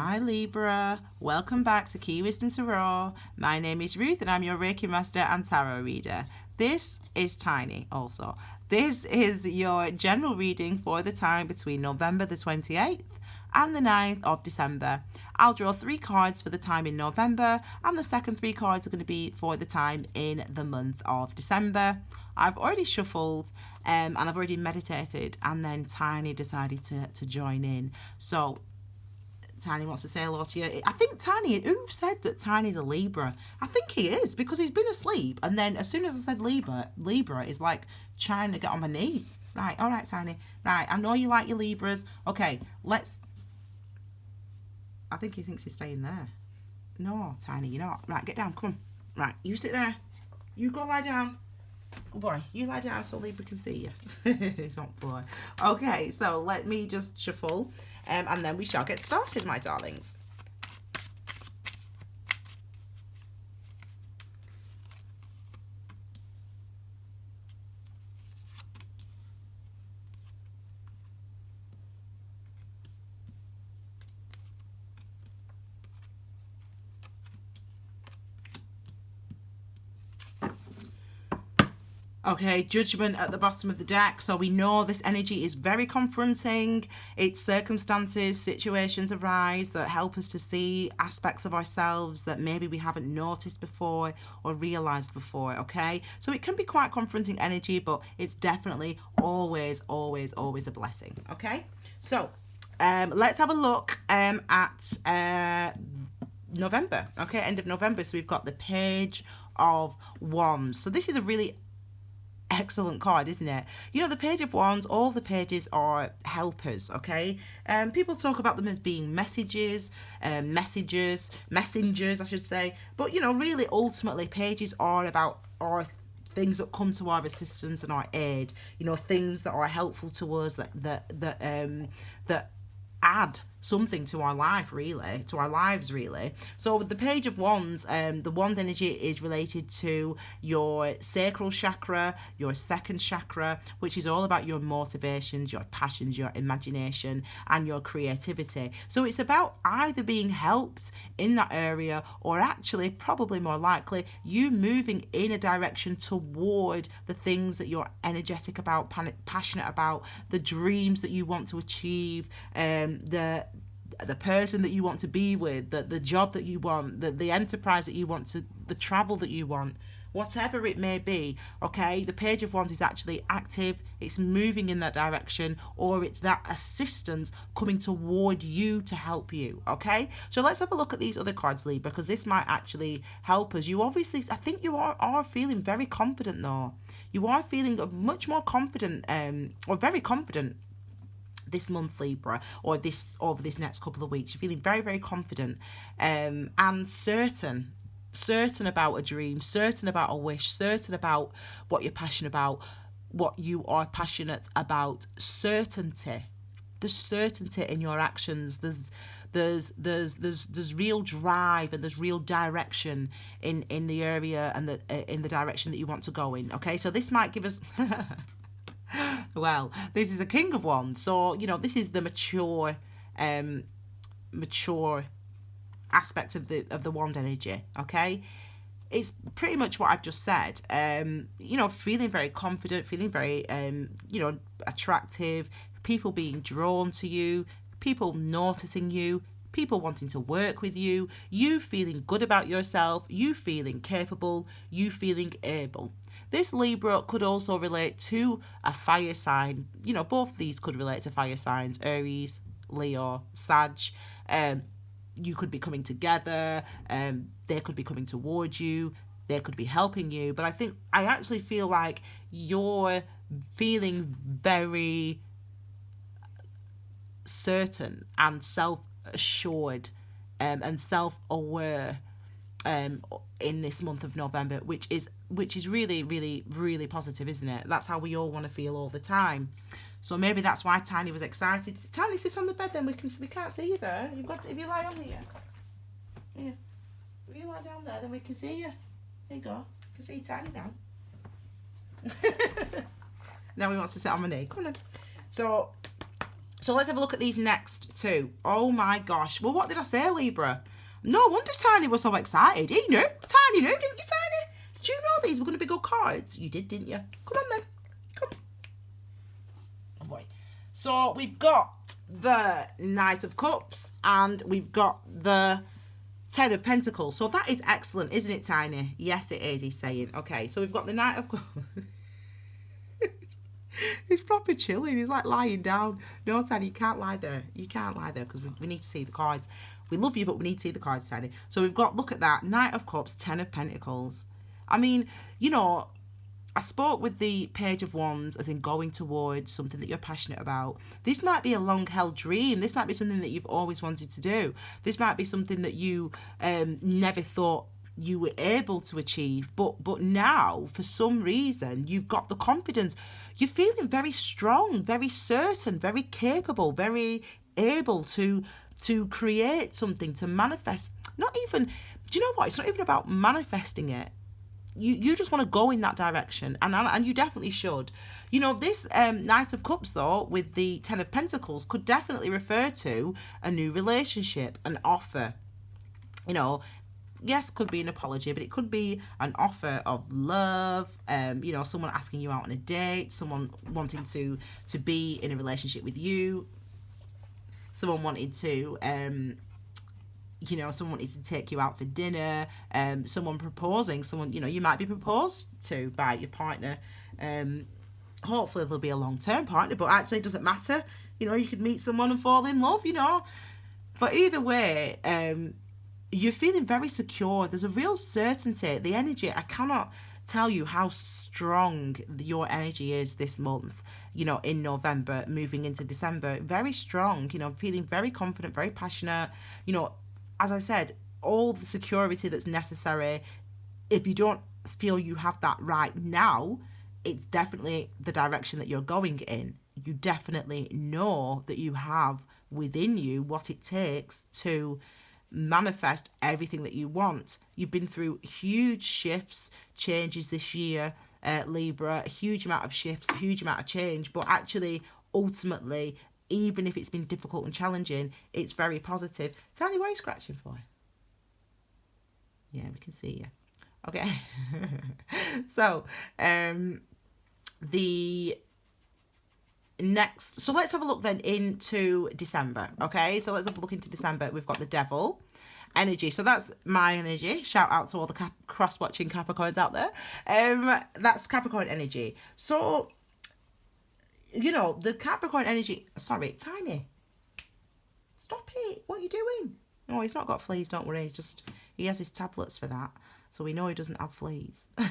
Hi Libra, welcome back to Key Wisdom Tarot. My name is Ruth and I'm your Reiki Master and Tarot Reader. This is Tiny also. This is your general reading for the time between November the 28th and the 9th of December. I'll draw 3 cards for the time in November and the second 3 cards are going to be for the time in the month of December. I've already shuffled and I've already meditated, and then Tiny decided to join in. So Tiny wants to say hello to you. I think Tiny, who said that Tiny's a Libra? I think he is, because he's been asleep. And then as soon as I said Libra is like trying to get on my knee. Right, all right, Tiny. Right, I know you like your Libras. Okay, I think he thinks he's staying there. No, Tiny, you're not. Right, get down, come on. Right, you sit there. You go lie down. Good boy, you lie down so Libra can see you. He's not boy. Okay, so let me just shuffle. And then we shall get started, my darlings. Okay, Judgment at the bottom of the deck. So we know this energy is very confronting. It's circumstances, situations arise that help us to see aspects of ourselves that maybe we haven't noticed before or realized before, okay? So it can be quite confronting energy, but it's definitely always, always, always a blessing, okay? So let's have a look at November, okay? End of November. So we've got the Page of Wands. So this is a really excellent card, isn't it? You know, the Page of Wands, all the pages are helpers, okay? People talk about them as being messengers, I should say. But, you know, really, ultimately, pages are about things that come to our assistance and our aid. You know, things that are helpful to us, that add something to our life, really, to our lives, really. So with the Page of Wands, the wand energy is related to your sacral chakra, your second chakra, which is all about your motivations, your passions, your imagination, and your creativity. So it's about either being helped in that area, or actually, probably more likely, you moving in a direction toward the things that you're energetic about, passionate about, the dreams that you want to achieve, the person that you want to be with, the job that you want, the enterprise that you want to, the travel that you want, whatever it may be, okay? The Page of Wands is actually active, it's moving in that direction, or it's that assistance coming toward you to help you, okay? So let's have a look at these other cards, Libra, because this might actually help us. You obviously, I think you are feeling very confident though. You are feeling much more confident, or very confident this month, Libra, or over this next couple of weeks. You're feeling very, very confident and certain about a dream, certain about a wish, certain about what you're passionate about, what you are passionate about. Certainty. There's certainty in your actions. There's real drive, and there's real direction in the area and in the direction that you want to go in. Okay, so this might give us well, this is a King of Wands, so you know this is the mature aspect of the wand energy. Okay, it's pretty much what I've just said. You know, feeling very confident, feeling very you know, attractive, people being drawn to you, people noticing you, people wanting to work with you, you feeling good about yourself, you feeling capable, you feeling able. This Libra could also relate to a fire sign. You know, both of these could relate to fire signs, Aries, Leo, Sag. You could be coming together, they could be coming towards you, they could be helping you. But I actually feel like you're feeling very certain and self-assured and self-aware in this month of November, which is really, really, really positive, isn't it? That's how we all want to feel all the time. So maybe that's why Tiny was excited. Tiny, sit on the bed, then we can't see you there. You've got to, if you lie on here. Here. If you lie down there, then we can see you. There you go. I can see you Tiny now. Now he wants to sit on my knee. Come on then. So So let's have a look at these next two. Oh my gosh. Well, what did I say, Libra? No wonder Tiny was so excited. He knew. Tiny knew, didn't you, Tiny? Did you know these were going to be good cards? You did, didn't you? Come on then. Come. Oh boy. So we've got the Knight of Cups and we've got the Ten of Pentacles. So that is excellent, isn't it, Tiny? Yes, it is, he's saying. Okay, so we've got the Knight of Cups. He's proper chilling. He's like lying down. No, Tiny, you can't lie there. You can't lie there because we need to see the cards. We love you, but we need to see the cards, Tiny. So we've got, look at that, Knight of Cups, Ten of Pentacles. I mean, you know, I spoke with the Page of Wands as in going towards something that you're passionate about. This might be a long-held dream. This might be something that you've always wanted to do. This might be something that you never thought you were able to achieve. But now, for some reason, you've got the confidence. You're feeling very strong, very certain, very capable, very able to create something, to manifest. Not even, do you know what? It's not even about manifesting it. You just want to go in that direction, and you definitely should. You know, this Knight of Cups, though, with the Ten of Pentacles, could definitely refer to a new relationship, an offer. You know, yes, could be an apology, but it could be an offer of love. You know, someone asking you out on a date, someone wanting to be in a relationship with you, someone wanted to you know, someone wanted to take you out for dinner, someone proposing, someone, you know, you might be proposed to by your partner. Hopefully there'll be a long-term partner, but actually it doesn't matter. You know, you could meet someone and fall in love, you know. But either way, you're feeling very secure. There's a real certainty. The energy, I cannot tell you how strong your energy is this month, you know, in November, moving into December. Very strong, you know, feeling very confident, very passionate, you know. As I said, all the security that's necessary. If you don't feel you have that right now, it's definitely the direction that you're going in. You definitely know that you have within you what it takes to manifest everything that you want. You've been through huge shifts, changes this year, Libra, a huge amount of shifts, a huge amount of change, but actually, ultimately, even if it's been difficult and challenging, it's very positive. Tiny, what are you scratching for? Yeah, we can see you. Okay. So, the next, so let's have a look then into December. Okay, so let's have a look into December. We've got the Devil energy. So that's my energy. Shout out to all the cross-watching Capricorns out there. That's Capricorn energy. So, you know, the Capricorn energy, sorry, Tiny, stop it, what are you doing? No, he's not got fleas, don't worry, he has his tablets for that, so we know he doesn't have fleas. I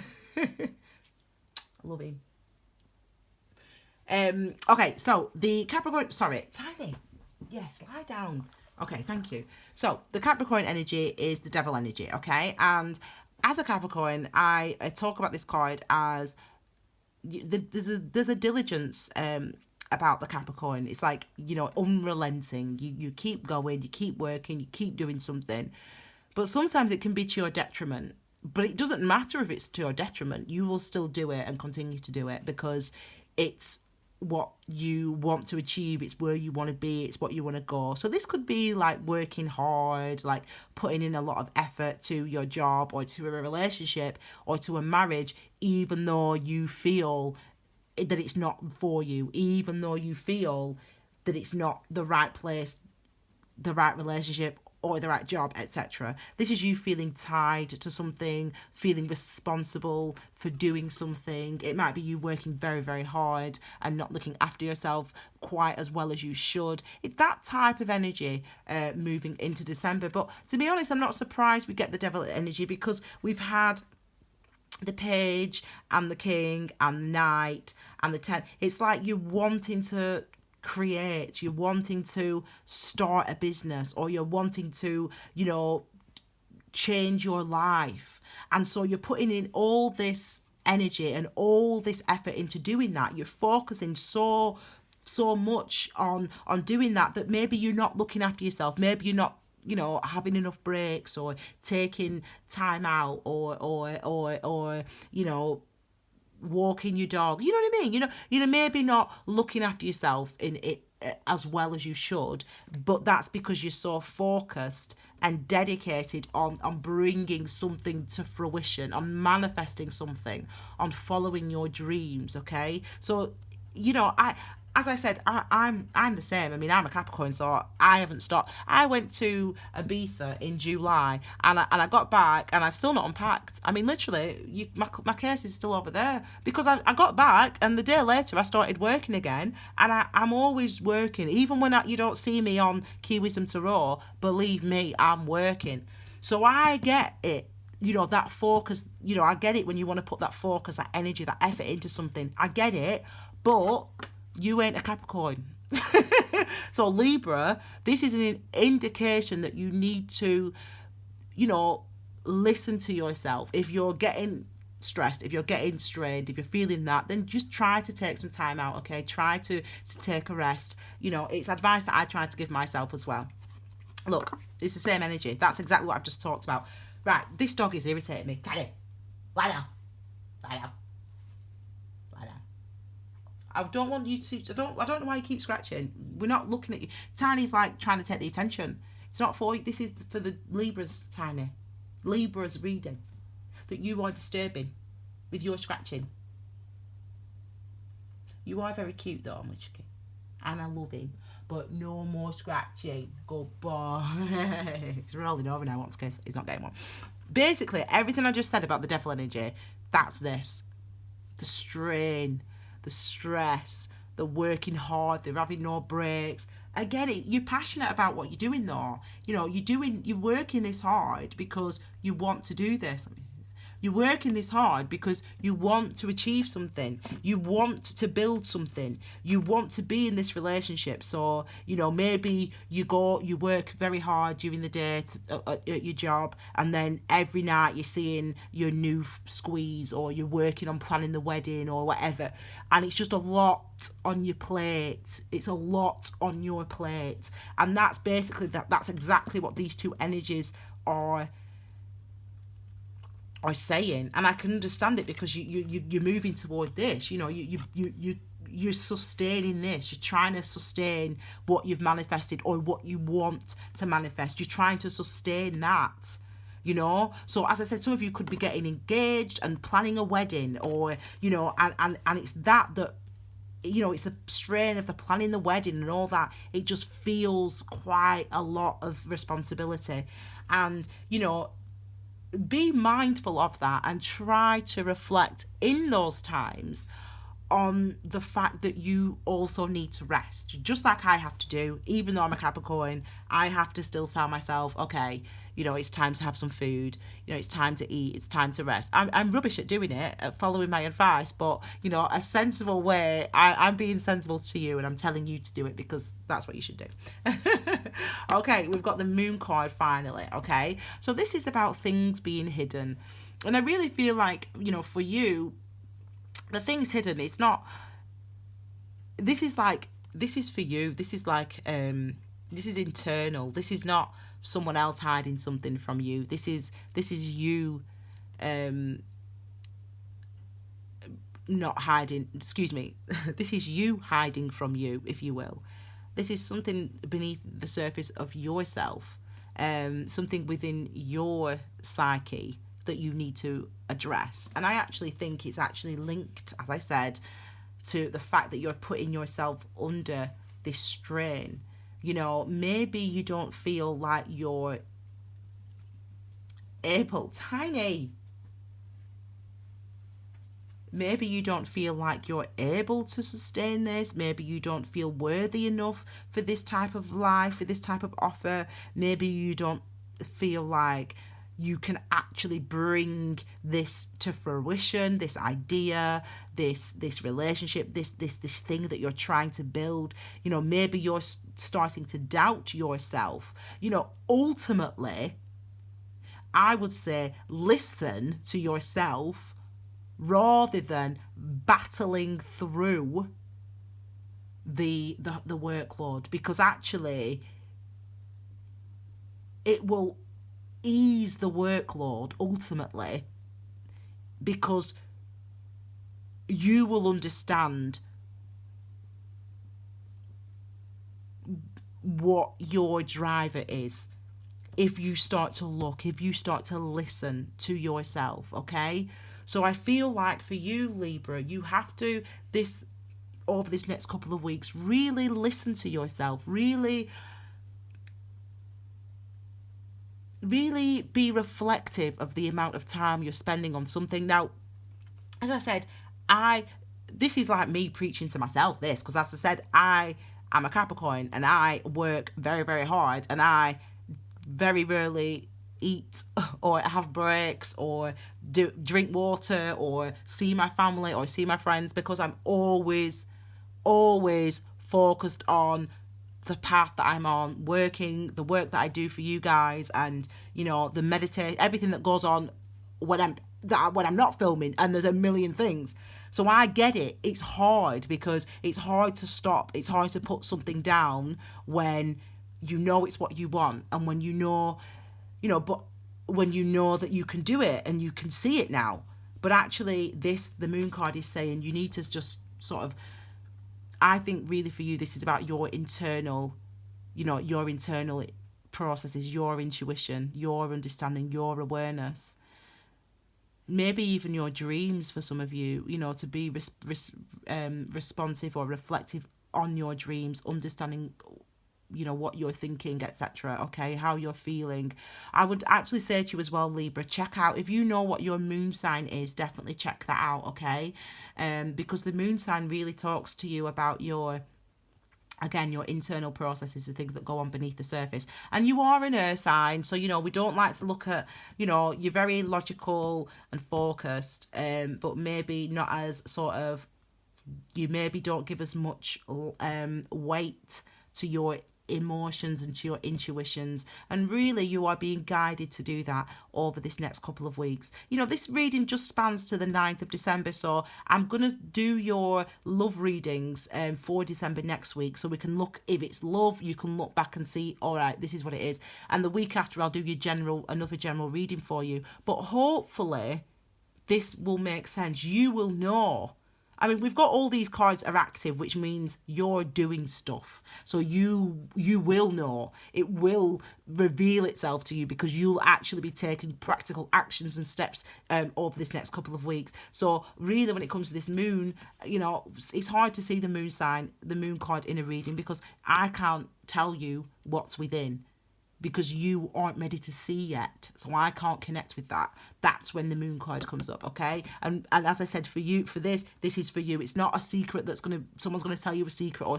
love him. Okay, so the Capricorn, sorry, Tiny, yes, lie down. Okay, thank you. So the Capricorn energy is the Devil energy, okay, and as a Capricorn, I talk about this card as there's a diligence about the Capricorn. It's like, you know, unrelenting. You keep going, you keep working, you keep doing something, but sometimes it can be to your detriment. But it doesn't matter if it's to your detriment. You will still do it and continue to do it because it's what you want to achieve, it's where you want to be, it's what you want to go. So this could be like working hard, like putting in a lot of effort to your job or to a relationship or to a marriage, even though you feel that it's not for you, even though you feel that it's not the right place, the right relationship or the right job, etc. This is you feeling tied to something, feeling responsible for doing something. It might be you working very, very hard and not looking after yourself quite as well as you should. It's that type of energy moving into December. But to be honest, I'm not surprised we get the Devil energy because we've had the Page and the King and the Knight and the Ten. It's like you're wanting to create, you're wanting to start a business, or you're wanting to, you know, change your life. And so you're putting in all this energy and all this effort into doing that. You're focusing so much on doing that maybe you're not looking after yourself. Maybe you're not, you know, having enough breaks or taking time out or you know, walking your dog. You know what I mean? You know, maybe not looking after yourself in it as well as you should, but that's because you're so focused and dedicated on bringing something to fruition, on manifesting something, on following your dreams. Okay, so as I said, I'm the same. I mean, I'm a Capricorn, so I haven't stopped. I went to Ibiza in July, and I got back, and I've still not unpacked. I mean, literally, my case is still over there because I got back, and the day later I started working again, and I'm always working, even when you don't see me on Key Wisdom Tarot. Believe me, I'm working. So I get it. That focus, I get it when you want to put that focus, that energy, that effort into something. I get it, but you ain't a Capricorn. So Libra, this is an indication that you need to, listen to yourself. If you're getting stressed, if you're getting strained, if you're feeling that, then just try to take some time out, okay? Try to take a rest. It's advice that I try to give myself as well. Look, it's the same energy. That's exactly what I've just talked about. Right, this dog is irritating me. Teddy, lie down. Lie down. I don't want you to. I don't know why you keep scratching. We're not looking at you. Tiny's like trying to take the attention. It's not for you. This is for the Libras, Tiny. Libras reading that you are disturbing with your scratching. You are very cute though, Michiki, and I love him. But no more scratching. Goodbye. He's rolling over now. What's the case? He's not getting one. Basically, everything I just said about the devil energy, that's this. The strain, the stress, the working hard, the having no breaks. Again, you're passionate about what you're doing though. You're working this hard because you want to do this. You're working this hard because you want to achieve something. You want to build something. You want to be in this relationship. So, maybe you work very hard during the day at your job, and then every night you're seeing your new squeeze, or you're working on planning the wedding or whatever. And it's just a lot on your plate. It's a lot on your plate. And that's basically that's exactly what these two energies are saying, and I can understand it because you're moving toward this. You're sustaining this. You're trying to sustain what you've manifested or what you want to manifest. You're trying to sustain that. So as I said, some of you could be getting engaged and planning a wedding, or and it's that it's the strain of the planning the wedding and all that. It just feels quite a lot of responsibility, and be mindful of that and try to reflect in those times on the fact that you also need to rest, just like I have to do. Even though I'm a Capricorn, I have to still tell myself, okay, it's time to have some food, it's time to eat, it's time to rest. I'm rubbish at doing it, at following my advice, but a sensible way. I'm being sensible to you, and I'm telling you to do it because that's what you should do. Okay, we've got the moon card finally. Okay, so this is about things being hidden, and I really feel like for you, the things hidden, it's not, this is for you. This is like this is internal. This is not someone else hiding something from you. This is you not hiding, excuse me. This is you hiding from you, if you will. This is something beneath the surface of yourself, something within your psyche that you need to address. And I actually think it's actually linked, as I said, to the fact that you're putting yourself under this strain. Maybe you don't feel like you're able, Tiny. Maybe you don't feel like you're able to sustain this. Maybe you don't feel worthy enough for this type of life, for this type of offer. Maybe you don't feel like you can actually bring this to fruition, this idea, this relationship, this thing that you're trying to build. Maybe you're starting to doubt yourself. Ultimately, I would say listen to yourself rather than battling through the workload, because actually it will ease the workload ultimately, because you will understand what your driver is. If you start to look, if you start to listen to yourself, okay? So I feel like for you, Libra, you have to, over this next couple of weeks, really listen to yourself, really be reflective of the amount of time you're spending on something. Now, as I said, this is like me preaching to myself, this, because as I said, I'm a Capricorn and I work very, very hard, and I very rarely eat or have breaks or drink water or see my family or see my friends, because I'm always focused on the path that I'm on, the work that I do for you guys, and the meditate, everything that goes on when I'm not filming, and there's a million things. So I get it. It's hard because it's hard to stop. It's hard to put something down when you know it's what you want, and when but when you know that you can do it and you can see it now. But actually, the moon card is saying you need to just sort of, I think really for you, this is about your internal, your internal processes, your intuition, your understanding, your awareness. Maybe even your dreams for some of you, to be responsive or reflective on your dreams, understanding what you're thinking, etc. Okay, how you're feeling. I would actually say to you as well, Libra, check out, if you know what your moon sign is, definitely check that out, okay? Because the moon sign really talks to you about your internal processes, the things that go on beneath the surface. And you are an earth sign, so we don't like to look at, you're very logical and focused, but maybe not as sort of, you maybe don't give as much weight to your emotions and to your intuitions, and really you are being guided to do that over this next couple of weeks. This reading just spans to the 9th of December, so I'm gonna do your love readings for December next week, so we can look, if it's love, you can look back and see, all right, this is what it is, and the week after I'll do another general reading for you. But hopefully this will make sense. You will know. I mean, we've got all these cards are active, which means you're doing stuff. So you will know. It will reveal itself to you, because you'll actually be taking practical actions and steps over this next couple of weeks. So really, when it comes to this moon, it's hard to see the moon sign, the moon card in a reading, because I can't tell you what's within, because you aren't ready to see yet. So I can't connect with that. That's when the moon card comes up, okay? And as I said, for you, for this is for you. It's not a secret someone's gonna tell you a secret, or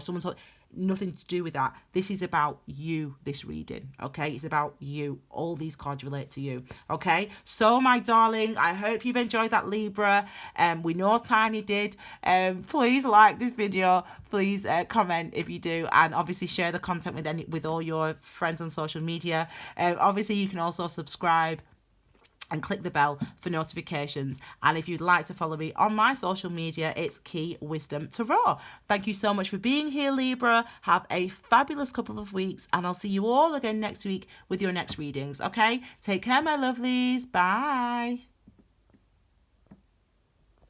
nothing to do with that. This is about you, this reading, okay? It's about you. All these cards relate to you, okay? So, my darling, I hope you've enjoyed that, Libra. We know Tiny did. Please like this video. Please comment if you do, and obviously share the content with all your friends on social media. Obviously, you can also subscribe and click the bell for notifications. And if you'd like to follow me on my social media, it's Key Wisdom Tarot. Thank you so much for being here, Libra. Have a fabulous couple of weeks, and I'll see you all again next week with your next readings, okay? Take care, my lovelies. Bye.